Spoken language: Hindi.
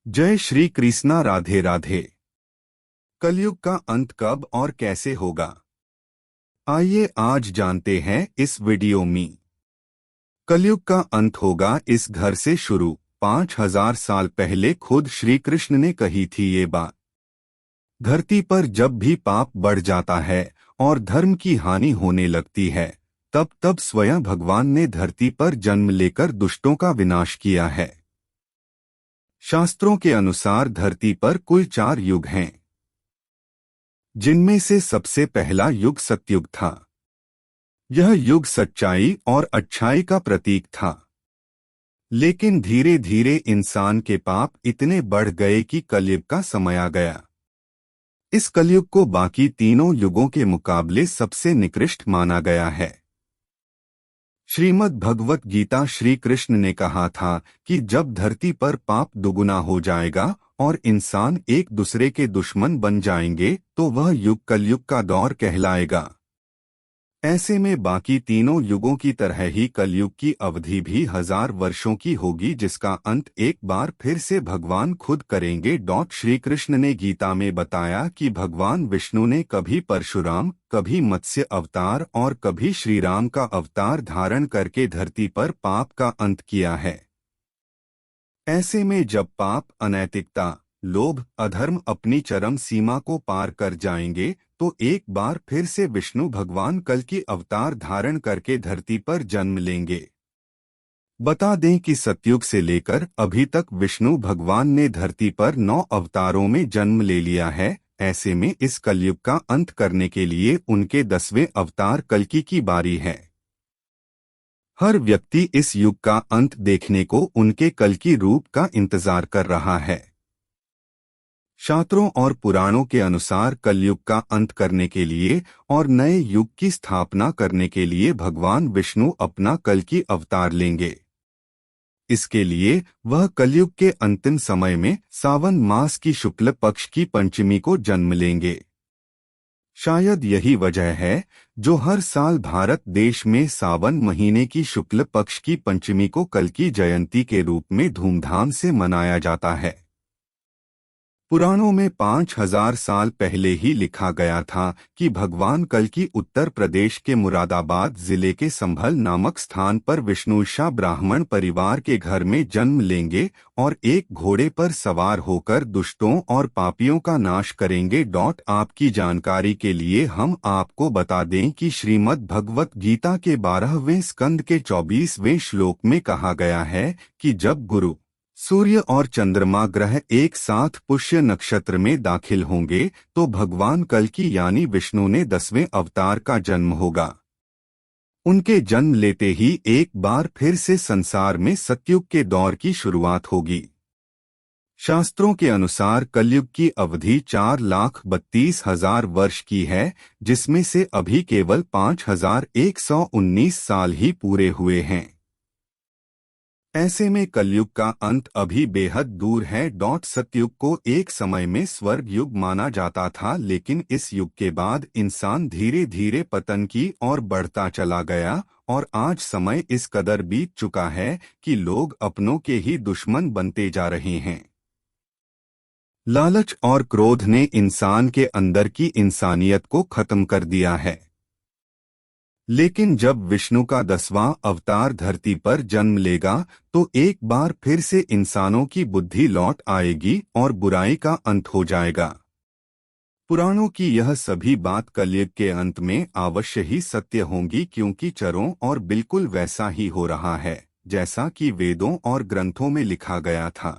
जय श्री कृष्णा। राधे राधे। कलयुग का अंत कब और कैसे होगा, आइए आज जानते हैं इस वीडियो में। कलयुग का अंत होगा इस घर से शुरू। 5000 साल पहले खुद श्री कृष्ण ने कही थी ये बात। धरती पर जब भी पाप बढ़ जाता है और धर्म की हानि होने लगती है, तब तब स्वयं भगवान ने धरती पर जन्म लेकर दुष्टों का विनाश किया है। शास्त्रों के अनुसार धरती पर कुल 4 युग हैं, जिनमें से सबसे पहला युग सतयुग था। यह युग सच्चाई और अच्छाई का प्रतीक था। लेकिन धीरे धीरे इंसान के पाप इतने बढ़ गए कि कलयुग का समय आ गया। इस कलयुग को बाकी तीनों युगों के मुकाबले सबसे निकृष्ट माना गया है। श्रीमद् भगवत गीता श्री कृष्ण ने कहा था कि जब धरती पर पाप दुगुना हो जाएगा और इंसान एक दूसरे के दुश्मन बन जाएंगे तो वह युग कलयुग का दौर कहलाएगा। ऐसे में बाकी तीनों युगों की तरह ही कलयुग की अवधि भी 1000 वर्षों की होगी, जिसका अंत एक बार फिर से भगवान खुद करेंगे। श्री कृष्ण ने गीता में बताया कि भगवान विष्णु ने कभी परशुराम, कभी मत्स्य अवतार और कभी श्री राम का अवतार धारण करके धरती पर पाप का अंत किया है। ऐसे में जब पाप, अनैतिकता, लोभ, अधर्म अपनी चरम सीमा को पार कर जाएंगे तो एक बार फिर से विष्णु भगवान कल की अवतार धारण करके धरती पर जन्म लेंगे। बता दें कि सतयुग से लेकर अभी तक विष्णु भगवान ने धरती पर 9 अवतारों में जन्म ले लिया है। ऐसे में इस कलयुग का अंत करने के लिए उनके 10वें अवतार कल्कि की बारी है। हर व्यक्ति इस युग का अंत देखने को उनके कल्कि रूप का इंतजार कर रहा है। शास्त्रों और पुराणों के अनुसार कलयुग का अंत करने के लिए और नए युग की स्थापना करने के लिए भगवान विष्णु अपना कल्कि अवतार लेंगे। इसके लिए वह कलयुग के अंतिम समय में सावन मास की शुक्ल पक्ष की पंचमी को जन्म लेंगे। शायद यही वजह है जो हर साल भारत देश में सावन महीने की शुक्ल पक्ष की पंचमी को कल्कि जयंती के रूप में धूमधाम से मनाया जाता है। पुराणों में 5000 साल पहले ही लिखा गया था कि भगवान कल्कि उत्तर प्रदेश के मुरादाबाद जिले के संभल नामक स्थान पर विष्णुषा ब्राह्मण परिवार के घर में जन्म लेंगे और एक घोड़े पर सवार होकर दुष्टों और पापियों का नाश करेंगे। आपकी जानकारी के लिए हम आपको बता दें कि श्रीमद् भगवत गीता के 12वें स्कंद के 24वें श्लोक में कहा गया है कि जब गुरु, सूर्य और चंद्रमा ग्रह एक साथ पुष्य नक्षत्र में दाखिल होंगे तो भगवान कल्कि यानी विष्णु ने 10वें अवतार का जन्म होगा। उनके जन्म लेते ही एक बार फिर से संसार में सतयुग के दौर की शुरुआत होगी। शास्त्रों के अनुसार कलयुग की अवधि 4,32,000 वर्ष की है, जिसमें से अभी केवल 5,119 साल ही पूरे हुए हैं। ऐसे में कलयुग का अंत अभी बेहद दूर है। सतयुग को एक समय में स्वर्ग युग माना जाता था, लेकिन इस युग के बाद इंसान धीरे धीरे पतन की ओर बढ़ता चला गया और आज समय इस कदर बीत चुका है कि लोग अपनों के ही दुश्मन बनते जा रहे हैं। लालच और क्रोध ने इंसान के अंदर की इंसानियत को खत्म कर दिया है। लेकिन जब विष्णु का 10वां अवतार धरती पर जन्म लेगा तो एक बार फिर से इंसानों की बुद्धि लौट आएगी और बुराई का अंत हो जाएगा। पुराणों की यह सभी बात कलयुग के अंत में अवश्य ही सत्य होंगी, क्योंकि चरों और बिल्कुल वैसा ही हो रहा है जैसा कि वेदों और ग्रंथों में लिखा गया था।